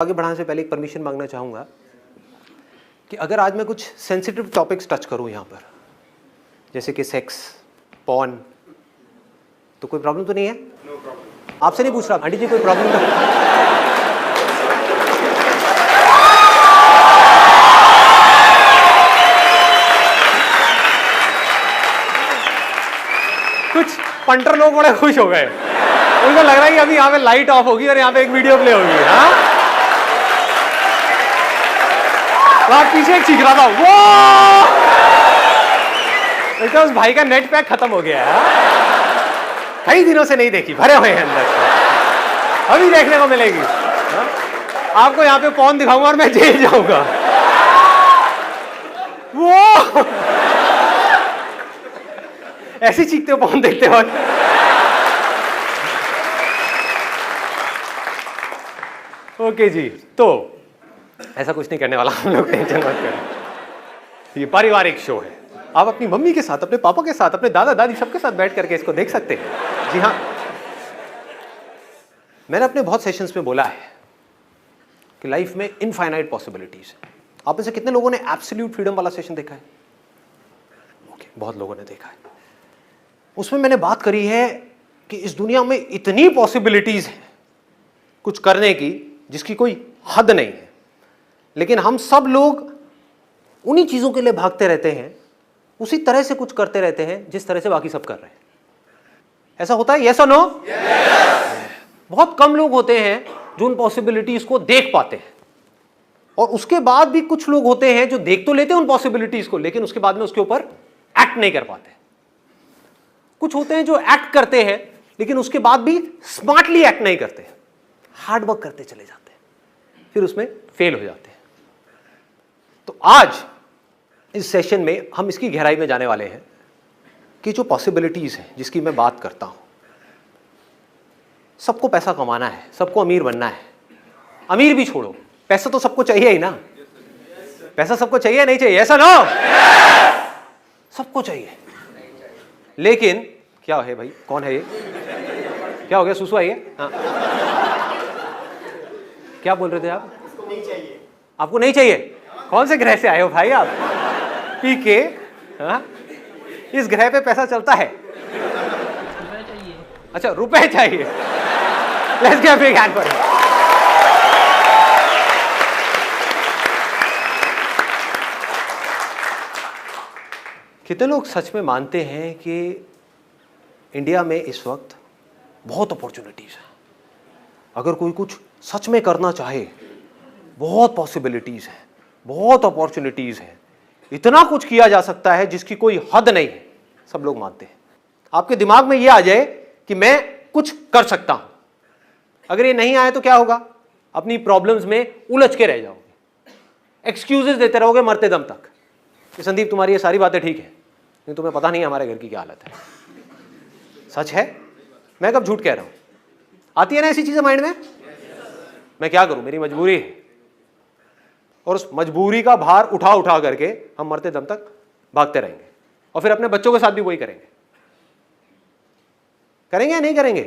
आगे बढ़ाने से पहले एक परमिशन मांगना चाहूँगा कि अगर आज मैं कुछ सेंसिटिव टॉपिक्स टच करूँ यहाँ पर, जैसे कि सेक्स, पॉर्न, तो कोई प्रॉब्लम तो नहीं है? No problem. आपसे नहीं पूछ रहा, आंटी जी कोई प्रॉब्लम तो? कुछ पंटर लोग बड़े खुश हो गए, उनको लग रहा है कि अभी यहाँ पे लाइट ऑफ होगी और यहाँ पे एक वीडियो प्ले होगी। हाँ, वहां पीछे एक चीख रहा था, वो बेटा उस भाई का नेट पैक खत्म हो गया है, कई दिनों से नहीं देखी, भरे हुए हैं अंदर से, अभी देखने को मिलेगी। आपको यहाँ पे पॉर्न दिखाऊंगा और मैं जेल जाऊंगा। वो ऐसे चीखते हो पॉर्न देखते हो। ओके जी, तो ऐसा कुछ नहीं करने वाला हम लोग, टेंशन मत करें। ये पारिवारिक शो है, आप अपनी मम्मी के साथ, अपने पापा के साथ, अपने दादा दादी सबके साथ बैठ करके इसको देख सकते हैं। जी हाँ, मैंने अपने बहुत सेशंस में बोला है कि लाइफ में इनफाइनाइट पॉसिबिलिटीज है। आप में से कितने लोगों ने एब्सोल्यूट फ्रीडम वाला सेशन देखा है? ओके, बहुत लोगों ने देखा है। उसमें मैंने बात करी है कि इस दुनिया में इतनी पॉसिबिलिटीज हैं कुछ करने की जिसकी कोई हद नहीं है, लेकिन हम सब लोग उन्हीं चीजों के लिए भागते रहते हैं, उसी तरह से कुछ करते रहते हैं जिस तरह से बाकी सब कर रहे हैं। ऐसा होता है? यस और नो? बहुत कम लोग होते हैं जो उन पॉसिबिलिटीज को देख पाते हैं, और उसके बाद भी कुछ लोग होते हैं जो देख तो लेते हैं उन पॉसिबिलिटीज को, लेकिन उसके बाद में उसके ऊपर एक्ट नहीं कर पाते। कुछ होते हैं जो एक्ट करते हैं लेकिन उसके बाद भी स्मार्टली एक्ट नहीं करते, हार्ड वर्क करते चले जाते हैं, फिर उसमें फेल हो जाते हैं। तो आज इस सेशन में हम इसकी गहराई में जाने वाले हैं कि जो पॉसिबिलिटीज हैं जिसकी मैं बात करता हूं, सबको पैसा कमाना है, सबको अमीर बनना है। अमीर भी छोड़ो, पैसा तो सबको चाहिए ही ना, पैसा सबको चाहिए नहीं चाहिए? ऐसा ना, सबको चाहिए। लेकिन क्या है भाई, कौन है ये? क्या हो गया, सुसु आई है? हाँ, क्या बोल रहे थे आप? नहीं चाहिए। आपको नहीं चाहिए? कौन से ग्रह से आए हो भाई आप? पीके, हाँ? इस ग्रह पे पैसा चलता है? अच्छा, रुपए चाहिए। Let's give a big hand for him. कितने लोग सच में मानते हैं कि इंडिया में इस वक्त बहुत अपॉर्चुनिटीज है? अगर कोई कुछ सच में करना चाहे, बहुत पॉसिबिलिटीज है, बहुत अपॉर्चुनिटीज है, इतना कुछ किया जा सकता है जिसकी कोई हद नहीं है। सब लोग मानते हैं। आपके दिमाग में यह आ जाए कि मैं कुछ कर सकता हूं, अगर ये नहीं आए तो क्या होगा? अपनी प्रॉब्लम्स में उलझ के रह जाओगे, एक्सक्यूजेस देते रहोगे मरते दम तक कि संदीप तुम्हारी ये सारी बातें ठीक है, लेकिन तुम्हें पता नहीं है हमारे घर की क्या हालत है। सच है, मैं कब झूठ कह रहा हूं? आती है ना ऐसी चीजें माइंड में? मैं क्या करूं, मेरी मजबूरी है, और उस मजबूरी का भार उठा उठा करके हम मरते दम तक भागते रहेंगे, और फिर अपने बच्चों के साथ भी वही करेंगे। करेंगे या नहीं करेंगे?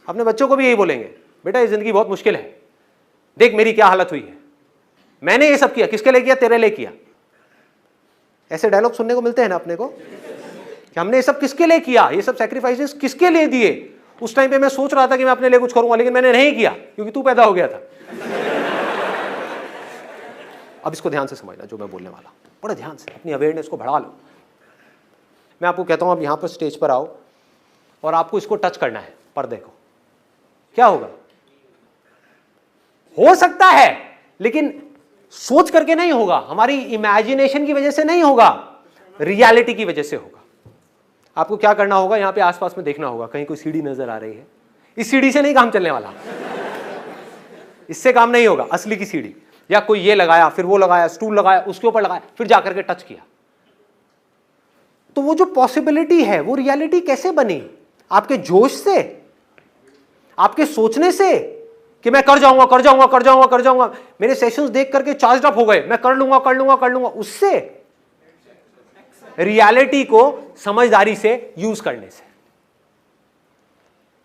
अपने बच्चों को भी यही बोलेंगे, बेटा ये जिंदगी बहुत मुश्किल है, देख मेरी क्या हालत हुई है, मैंने ये सब किया, किसके लिए किया? तेरे लिए किया। ऐसे डायलॉग सुनने को मिलते हैं ना अपने को, कि हमने ये सब किसके लिए किया, ये सब सैक्रिफाइसेस किसके लिए दिए। उस टाइम पे मैं सोच रहा था कि मैं अपने लिए कुछ करूंगा, लेकिन मैंने नहीं किया क्योंकि तू पैदा हो गया था। अब इसको ध्यान से समझना जो मैं बोलने वाला, बड़ा ध्यान से अपनी अवेयरनेस को बढ़ा लो। मैं आपको कहता हूं आप यहां पर स्टेज पर आओ और आपको इसको टच करना है, पर्दे को। क्या होगा? हो सकता है, लेकिन सोच करके नहीं होगा, हमारी इमेजिनेशन की वजह से नहीं होगा, रियलिटी की वजह से होगा। आपको क्या करना होगा, यहां पे आसपास में देखना होगा, कहीं कोई सीढ़ी नजर आ रही है। इस सीढ़ी से नहीं काम चलने वाला, इससे काम नहीं होगा। असली की सीढ़ी, या कोई ये लगाया, फिर वो लगाया, स्टूल लगाया, उसके ऊपर लगाया, फिर जाकर के टच किया। तो वो जो पॉसिबिलिटी है वो रियलिटी कैसे बनी? आपके जोश से, आपके सोचने से कि मैं कर जाऊंगा कर जाऊंगा कर जाऊंगा कर जाऊंगा, मेरे सेशंस देख करके चार्ज अप हो गए, मैं कर लूंगा कर लूंगा कर लूंगा, उससे? रियलिटी को समझदारी से यूज करने से,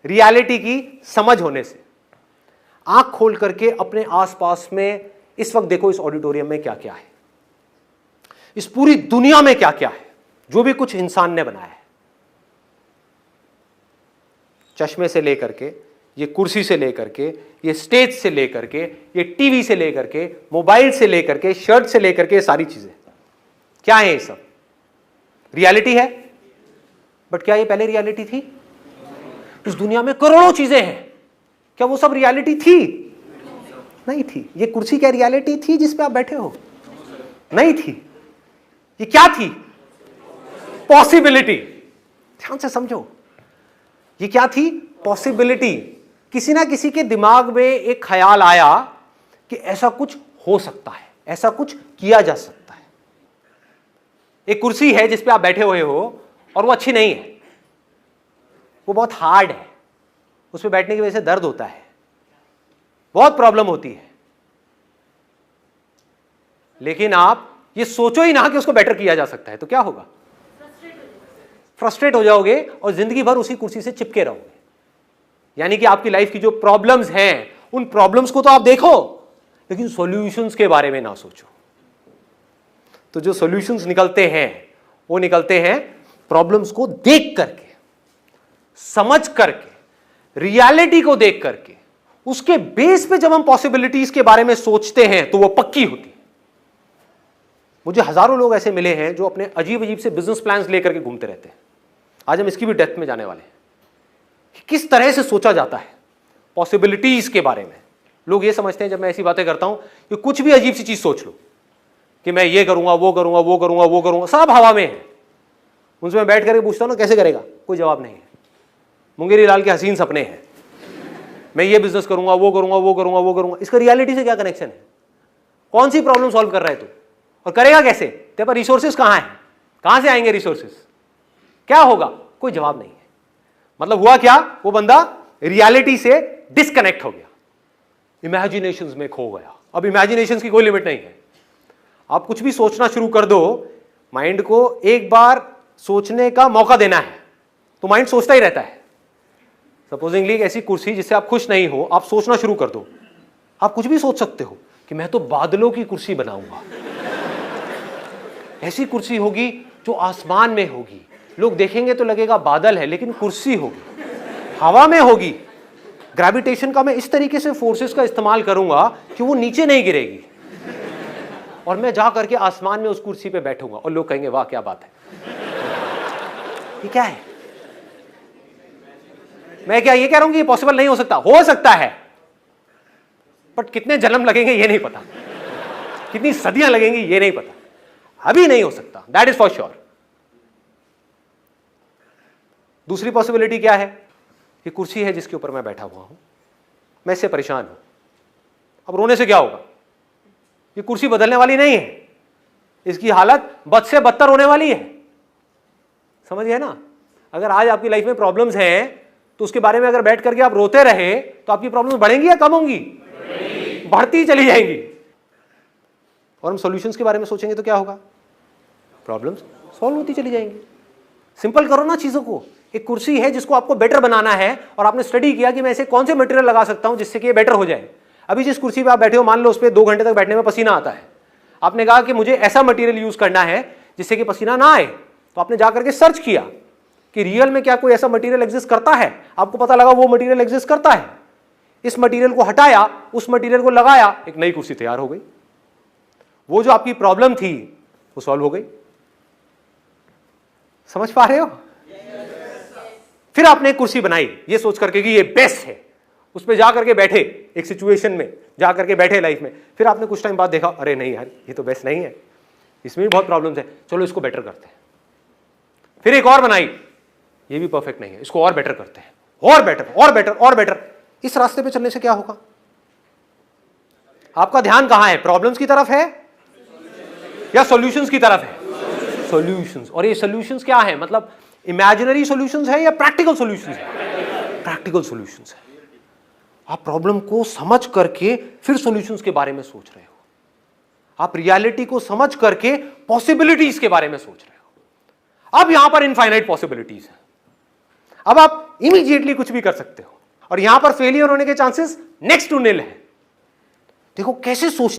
रियलिटी की समझ होने से। आंख खोल करके अपने आसपास में इस वक्त देखो, इस ऑडिटोरियम में क्या क्या है, इस पूरी दुनिया में क्या क्या है, जो भी कुछ इंसान ने बनाया है, चश्मे से लेकर के, ये कुर्सी से लेकर के, ये स्टेज से लेकर के, ये टीवी से लेकर के, मोबाइल से लेकर के, शर्ट से लेकर के, सारी चीजें क्या है? ये सब रियलिटी है। बट क्या ये पहले रियलिटी थी? इस दुनिया में करोड़ों चीजें हैं, क्या वो सब रियलिटी थी? नहीं थी। ये कुर्सी क्या रियलिटी थी जिस पे आप बैठे हो? नहीं थी। ये क्या थी? पॉसिबिलिटी। ध्यान से समझो, ये क्या थी? पॉसिबिलिटी। किसी ना किसी के दिमाग में एक ख्याल आया कि ऐसा कुछ हो सकता है, ऐसा कुछ किया जा सकता है। एक कुर्सी है जिस पे आप बैठे हुए हो और वो अच्छी नहीं है, वो बहुत हार्ड है, उस पे बैठने की वजह से दर्द होता है, बहुत प्रॉब्लम होती है। लेकिन आप ये सोचो ही ना कि उसको बेटर किया जा सकता है, तो क्या होगा? फ्रस्ट्रेट हो जाओगे और जिंदगी भर उसी कुर्सी से चिपके रहोगे। यानी कि आपकी लाइफ की जो प्रॉब्लम्स हैं, उन प्रॉब्लम्स को तो आप देखो, लेकिन सॉल्यूशंस के बारे में ना सोचो। तो जो सॉल्यूशंस निकलते हैं वो निकलते हैं प्रॉब्लम्स को देख करके, समझ करके, रियलिटी को देख करके। उसके बेस पे जब हम पॉसिबिलिटीज के बारे में सोचते हैं तो वो पक्की होती है। मुझे हजारों लोग ऐसे मिले हैं जो अपने अजीब अजीब से बिजनेस प्लान्स लेकर के घूमते रहते हैं। आज हम इसकी भी डेप्थ में जाने वाले हैं, किस तरह से सोचा जाता है पॉसिबिलिटीज के बारे में। लोग ये समझते हैं जब मैं ऐसी बातें करता हूं कि कुछ भी अजीब सी चीज सोच लो कि मैं ये करूंगा, वो करूंगा, वो करूंगा, वो करूंगा, सब हवा में है। उनसे मैं बैठ करके पूछता हूं ना कैसे करेगा, कोई जवाब नहीं है। मुंगेरी लाल के हसीन सपने हैं, मैं ये बिजनेस करूंगा, वो करूंगा, वो करूंगा, वो करूंगा। इसका रियलिटी से क्या कनेक्शन है? कौन सी प्रॉब्लम सॉल्व कर रहा है तू, और करेगा कैसे? तेरे पास रिसोर्सेज कहां है? कहां से आएंगे रिसोर्सेज? क्या होगा? कोई जवाब नहीं है। मतलब हुआ क्या? वो बंदा रियलिटी से डिस्कनेक्ट हो गया, इमेजिनेशंस में खो गया। अब इमेजिनेशंस की कोई लिमिट नहीं है। आप कुछ भी सोचना शुरू कर दो, माइंड को एक बार सोचने का मौका देना है तो माइंड सोचता ही रहता है। सपोजिंगली एक ऐसी कुर्सी जिससे आप खुश नहीं हो, आप सोचना शुरू कर दो, आप कुछ भी सोच सकते हो कि मैं तो बादलों की कुर्सी बनाऊंगा, ऐसी कुर्सी होगी जो आसमान में होगी, लोग देखेंगे तो लगेगा बादल है लेकिन कुर्सी होगी, हवा में होगी। ग्रेविटेशन का मैं इस तरीके से फोर्सेस का इस्तेमाल करूंगा कि वो नीचे नहीं गिरेगी, और मैं जा करके आसमान में उस कुर्सी पे बैठूंगा और लोग कहेंगे वाह क्या बात है। ये क्या है? मैं क्या ये कह रहा हूं कि ये पॉसिबल नहीं हो सकता? हो सकता है, बट कितने जन्म लगेंगे ये नहीं पता, कितनी सदियां लगेंगी ये नहीं पता, अभी नहीं हो सकता, दैट इज फॉर श्योर। दूसरी पॉसिबिलिटी क्या है? ये कुर्सी है जिसके ऊपर मैं बैठा हुआ हूं, मैं इससे परेशान हूं। अब रोने से क्या होगा? ये कुर्सी बदलने वाली नहीं है, इसकी हालत बद से बदतर होने वाली है। समझ गए ना? अगर आज आपकी लाइफ में प्रॉब्लम्स हैं तो उसके बारे में अगर बैठ करके आप रोते रहे तो आपकी प्रॉब्लम्स बढ़ेंगी या कम होंगी? बढ़ती चली जाएंगी। और हम सॉल्यूशंस के बारे में सोचेंगे तो क्या होगा? प्रॉब्लम्स सॉल्व होती चली जाएंगी। सिंपल करो ना चीजों को। एक कुर्सी है जिसको आपको बेटर बनाना है और आपने स्टडी किया कि मैं इसे कौन से मटेरियल लगा सकता हूं जिससे कि ये बेटर हो जाए। अभी जिस कुर्सी पे आप बैठे हो, मान लो उस पर 2 घंटे तक बैठने में पसीना आता है, आपने कहा कि मुझे ऐसा मटेरियल यूज करना है जिससे कि पसीना ना आए, तो आपने जाकर के सर्च किया कि रियल में क्या कोई ऐसा मटेरियल एग्जिस्ट करता है। आपको पता लगा वो मटेरियल एग्जिस्ट करता है। इस मटेरियल को हटाया, उस मटेरियल को लगाया, एक नई कुर्सी तैयार हो गई। वो जो आपकी प्रॉब्लम थी वो सॉल्व हो गई। समझ पा रहे हो? फिर आपने एक कुर्सी बनाई ये सोच करके कि ये बेस्ट है, उस पर जाकर के बैठे, एक सिचुएशन में जाकर के बैठे लाइफ में। फिर आपने कुछ टाइम बाद देखा अरे नहीं यार ये तो बेस्ट नहीं है, इसमें भी बहुत प्रॉब्लम्स है, चलो इसको बेटर करते हैं। फिर एक और बनाई, ये भी परफेक्ट नहीं है, इसको और बेटर करते हैं, और बेटर और बेटर और बेटर। इस रास्ते पे चलने से क्या होगा? आपका ध्यान कहां है? प्रॉब्लम्स की तरफ है या सॉल्यूशंस की तरफ है? सॉल्यूशंस। और ये सॉल्यूशंस क्या है? मतलब इमेजिनरी सॉल्यूशंस है या प्रैक्टिकल सॉल्यूशंस है? प्रैक्टिकल सॉल्यूशंस है। आप प्रॉब्लम को समझ करके फिर सॉल्यूशंस के बारे में सोच रहे हो, आप रियलिटी को समझ करके पॉसिबिलिटीज के बारे में सोच रहे हो। अब यहां पर इनफाइनाइट पॉसिबिलिटीज है। अब आप इमीडिएटली कुछ भी कर सकते हो। और यहां पर फेलियर होने के चांसेस नेक्स्ट टू निल है। देखो कैसे सोच